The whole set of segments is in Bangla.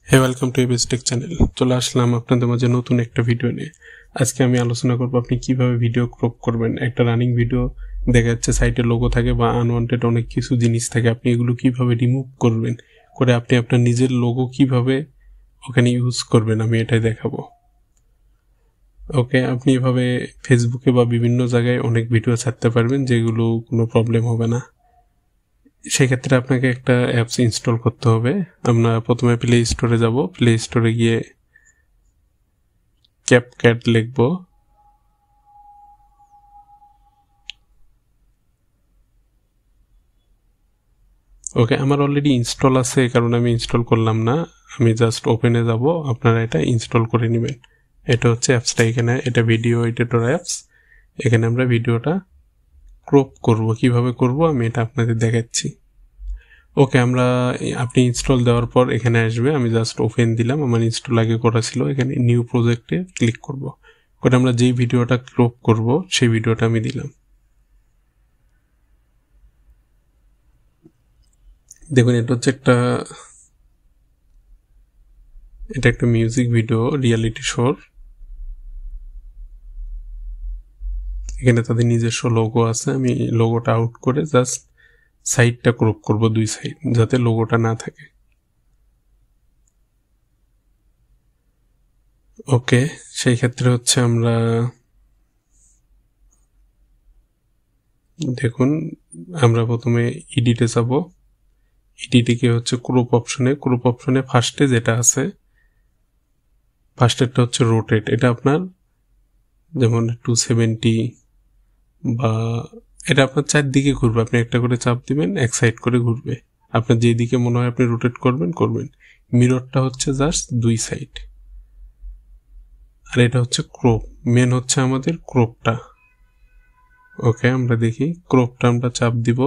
Hey welcome to ABS tech channel. চলে আসলাম আপনাদের মাঝে নতুন একটা ভিডিও নিয়ে। আজকে আমি আলোচনা করব আপনি কিভাবে ভিডিও ক্রপ করবেন। একটা রানিং ভিডিও দেখা যাচ্ছে সাইটে লোগো থাকে বা আনওয়ান্টেড অনেক কিছু জিনিস থাকে, আপনি এগুলো কিভাবে রিমুভ করবেন, করে আপনি আপনার নিজের লোগো কিভাবে ওখানে ইউজ করবেন, আমি এটাই দেখাবো। ওকে, আপনি এভাবে ফেসবুকে বা বিভিন্ন জায়গায় অনেক ভিডিও ছাড়তে পারবেন যেগুলো কোনো প্রবলেম হবে না। সেক্ষেত্রে আপনাকে একটা অ্যাপস ইনস্টল করতে হবে। আমরা প্রথমে প্লে স্টোরে যাব। প্লে স্টোরে গিয়ে ক্যাপকাট লিখব। ওকে, আমার অলরেডি ইনস্টল আছে, এই কারণে আমি ইনস্টল করলাম না। আমি জাস্ট ওপেনে যাব, আপনারা এটা ইনস্টল করে নেবেন। এটা হচ্ছে অ্যাপসটা, এখানে এটা ভিডিও এডিটর অ্যাপস। এখানে আমরা ভিডিওটা ক্রপ করব, কিভাবে করব আমি এটা আপনাদের দেখাচ্ছি। ওকে, আপনি ইনস্টল দেওয়ার পর এখানে আসবে, আমি জাস্ট ওপেন দিলাম, আমার ইনস্টল আগে করা ছিল। এখানে নিউ প্রজেক্টে ক্লিক করব, করে আমরা যেই ভিডিওটা ক্রপ করব সেই ভিডিওটা আমি দিলাম। দেখুন, এটা একটা মিউজিক ভিডিও রিয়েলিটি শোর। এখানে তাদের নিজস্ব লোগো আছে। আমি লোগোটা আউট করে জাস্ট সাইডটা ক্রপ করব, দুই সাইড, যাতে লোগোটা না থাকে। ওকে, সেই ক্ষেত্রে হচ্ছে আমরা দেখুন, আমরা প্রথমে এডিটে যাব। এডিটে গিয়ে হচ্ছে ক্রপ অপশনে ফার্স্টে যেটা আছে, ফার্স্টেরটা হচ্ছে রোটেট। এটা আপনার যেমন 270 বা এটা আপনার চারদিকে ঘুরবে, আপনি একটা করে চাপ দিবেন, এক সাইড করে ঘুরবে। আপনার যেদিকে মনে হয় আপনি রোটেট করবেন। মিররটা হচ্ছে জাস্ট দুই সাইড। আর এটা হচ্ছে ক্রপ, মেন হচ্ছে আমাদের ক্রপটা। ওকে, আমরা দেখি ক্রপটা আমরা চাপ দিব।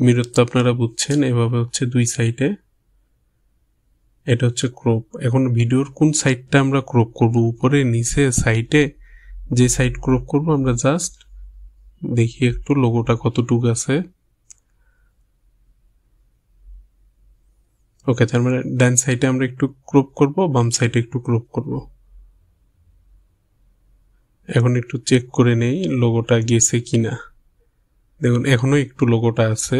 মিরর তো আপনারা বুঝছেন, এভাবে হচ্ছে দুই সাইডে। এটা হচ্ছে ক্রপ। এখন ভিডিওর কোন সাইডটা আমরা ক্রপ করব, উপরে, নিচে, সাইডে? যে সাইড ক্রপ করব আমরা জাস্ট দেখি একটু লোগোটা কতটুকু আছে। ওকে, তার মানে ডান সাইডে আমরা একটু ক্রপ করব, বাম সাইডে একটু ক্রপ করব। এখন একটু চেক করে নেই লোগোটা গেছে কিনা। দেখুন, এখনো একটু লোগোটা আছে,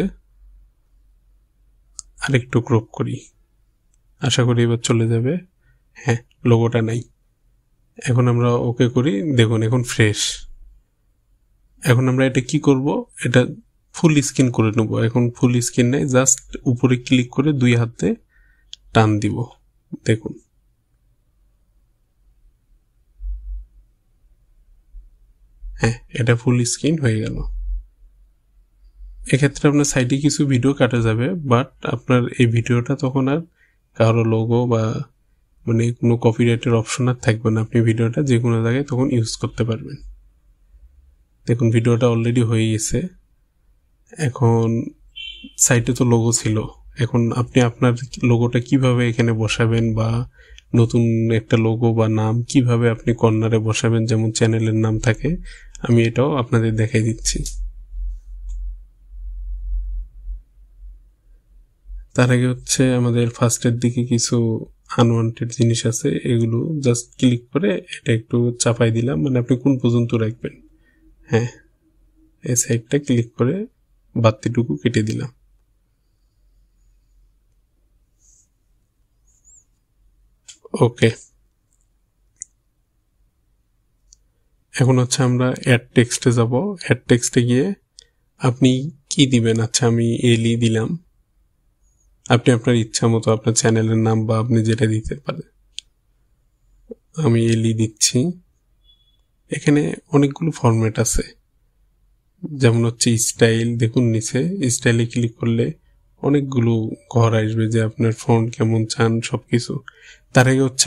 আর একটু ক্রপ করি, আশা করি এবার চলে যাবে। হ্যাঁ, লোগোটা নাই। এখন আমরা ওকে করি, দেখুন এখন ফ্রেশ। এখন আমরা এটা কি করব, এটা ফুল স্ক্রিন করে নেব। এখন ফুল স্ক্রিন নেই, জাস্ট উপরে ক্লিক করে দুই হাতে টান দিব। দেখুন, হ্যাঁ, এটা ফুল স্ক্রিন হয়ে গেল। এক্ষেত্রে আপনার সাইডে কিছু ভিডিও কাটা যাবে, বাট আপনার এই ভিডিওটা তখন আর কারো লোগো বা মানে কোনো কপিরাইটের অপশন আর থাকবে না। আপনি ভিডিওটা যে কোনো জায়গায় তখন ইউজ করতে পারবেন। দেখুন, ভিডিওটা অলরেডি হয়ে গেছে। এখন সাইটে তো লোগো ছিল, এখন আপনি আপনার লোগোটা কিভাবে এখানে বসাবেন, বা নতুন একটা লোগো বা নাম কিভাবে আপনি কর্নারে বসাবেন, যেমন চ্যানেলের নাম থাকে, আমি এটাও আপনাদের দেখাই দিচ্ছি। তার আগে হচ্ছে আমাদের ফার্স্টের দিকে কিছু আনওয়ান্টেড জিনিস আছে, এগুলো জাস্ট ক্লিক করে এটা একটু চাপাই দিলাম, মানে আপনি কোন পর্যন্ত রাখবেন। হ্যাঁ, এই সাইডটা ক্লিক করে বাতিটুকু কেটে দিলাম। ওকে, এখন হচ্ছে আমরা অ্যাড টেক্সটে যাব। অ্যাড টেক্সটে গিয়ে আপনি কি দিবেন, আচ্ছা আমি এলি দিলাম। আপনি আপনার ইচ্ছা মতো আপনার চ্যানেলের নাম বা আপনি যেটা দিতে পারেন। আমি এলি দিচ্ছি। এখানে অনেকগুলো ফরম্যাট আছে, যেমন হচ্ছে স্টাইল। দেখুন নিচে স্টাইলে ক্লিক করলে অনেকগুলো ঘর আসবে, যে আপনার ফন্ট কেমন চান সবকিছু। তার আগে হচ্ছে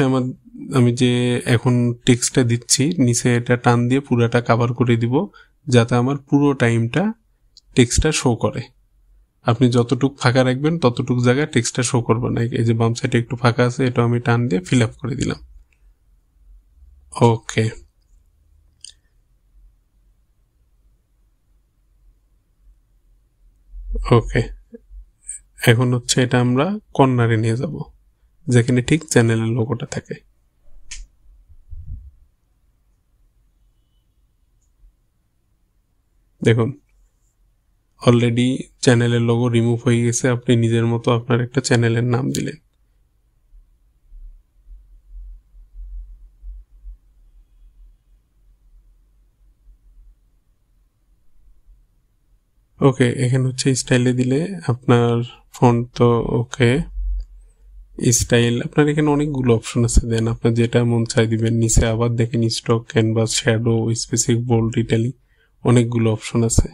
আমি যে এখন টেক্সটটা দিচ্ছি, নিচে এটা টান দিয়ে পুরোটা কাভার করে দিব, যাতে আমার পুরো টাইমটা টেক্সটটা শো করে। আপনি যতটুক ফাঁকা রাখবেন ততটুক জায়গায় টেক্সটটা শো করবে না। এই যে বাম সাইডে একটু ফাঁকা আছে, এটা আমি টান দিয়ে ফিল আপ করে দিলাম। ওকে, ওকে, এখন হচ্ছে এটা আমরা কর্নারে নিয়ে যাব, যেখানে ঠিক চ্যানেলের লোগোটা থাকে। দেখুন অলরেডি চ্যানেলের লোগো রিমুভ হয়ে গেছে। আপনি নিজের মতো আপনার একটা চ্যানেলের নাম দিলেন। ওকে, এখানে হচ্ছে স্টাইলে দিলে আপনার ফন্ট তো ওকে। স্টাইল আপনার এখানে অনেকগুলো অপশন আছে, দেন আপনার যেটা মন চাই দিবেন। নিচে আবার দেখেন stroke, canvas, shadow, specific, bold, italic, অনেকগুলো অপশন আছে।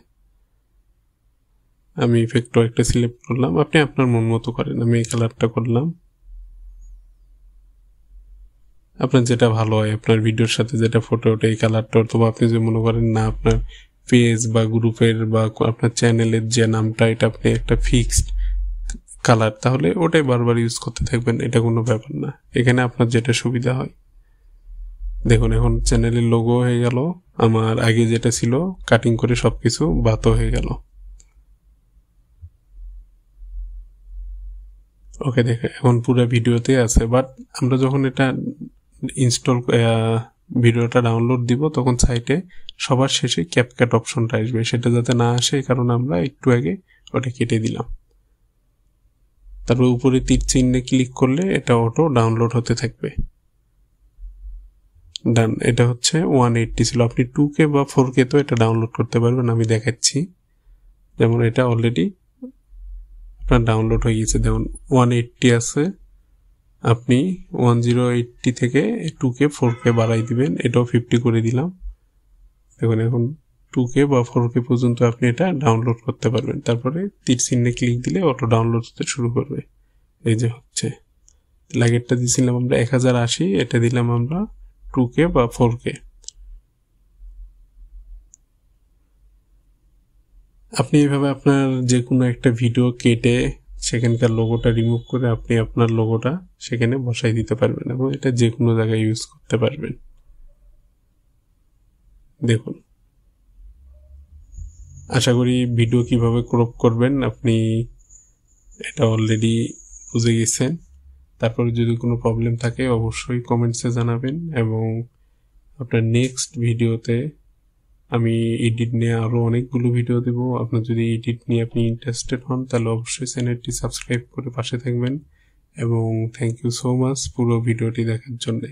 আমি ইফেক্টও একটা সিলেক্ট করলাম, আপনি আপনার মন মতো করেন। আমি এই কালারটা করলাম, আপনার যেটা ভালো হয়, আপনার ভিডিওর সাথে যেটা ফটো ওঠে এই কালারটা। অথবা আপনি যে মনে করেন না আপনার পেজ বা গ্রুপের বা আপনার চ্যানেলের যে নামটা এটা আপনি একটা ফিক্সড কালার, তাহলে ওটাই বারবার ইউজ করতে থাকবেন, এটা কোনো ব্যাপার না। এখানে আপনার যেটা সুবিধা হয়। দেখুন এখন চ্যানেলের লোগো হয়ে গেল, আমার আগে যেটা ছিল কাটিং করে সবকিছু বাতও হয়ে গেল। ওকে, দেখে এখন পুরো ভিডিওতে আছে। বাট আমরা যখন এটা ইনস্টল ভিডিওটা ডাউনলোড দিব তখন সাইটে সবার শেষে ক্যাপকাট অপশনটা আসবে, সেটা যাতে না আসে এই কারণে আমরা একটু আগে ওটা কেটে দিলাম। তারপর উপরে তীর চিহ্নে ক্লিক করলে এটা অটো ডাউনলোড হতে থাকবে। ডান। এটা হচ্ছে 180 ছিল, আপনি 2K বা 4K তো এটা ডাউনলোড করতে পারবেন। আমি দেখাচ্ছি, যেমন এটা অলরেডি আপনার ডাউনলোড হয়ে গেছে। যেমন 180 আছে, আপনি 1080 থেকে 2K 4K বাড়াই দিবেন। এটাও 50 করে দিলাম। দেখুন এখন 2K বা 4K পর্যন্ত আপনি এটা ডাউনলোড করতে পারবেন। তারপরে তীর চিহ্নে ক্লিক দিলে অটো ডাউনলোড হতে শুরু করবে। এই যে হচ্ছে, লাগেরটা দিয়েছিলাম আমরা 1080, এটা দিলাম আমরা 2K বা 4K। আপনি এইভাবে আপনার যে কোনো একটা ভিডিও কেটে সেখানকার লোগোটা রিমুভ করে আপনি আপনার লোগোটা সেখানে বসাই দিতে পারবেন এবং এটা যে কোনো জায়গায় ইউজ করতে পারবেন। দেখুন, আশা করি ভিডিও কিভাবে ক্রপ করবেন আপনি এটা অলরেডি বুঝে গেছেন। তারপরে যদি কোনো প্রবলেম থাকে অবশ্যই কমেন্টসে জানাবেন, এবং আপনার নেক্সট ভিডিওতে আমি এডিট নিয়ে আরও অনেকগুলো ভিডিও দেব। আপনার যদি এডিট নিয়ে আপনি ইন্টারেস্টেড হন তাহলে অবশ্যই চ্যানেলটি সাবস্ক্রাইব করে পাশে থাকবেন, এবং থ্যাংক ইউ সো মাচ পুরো ভিডিওটি দেখার জন্যে।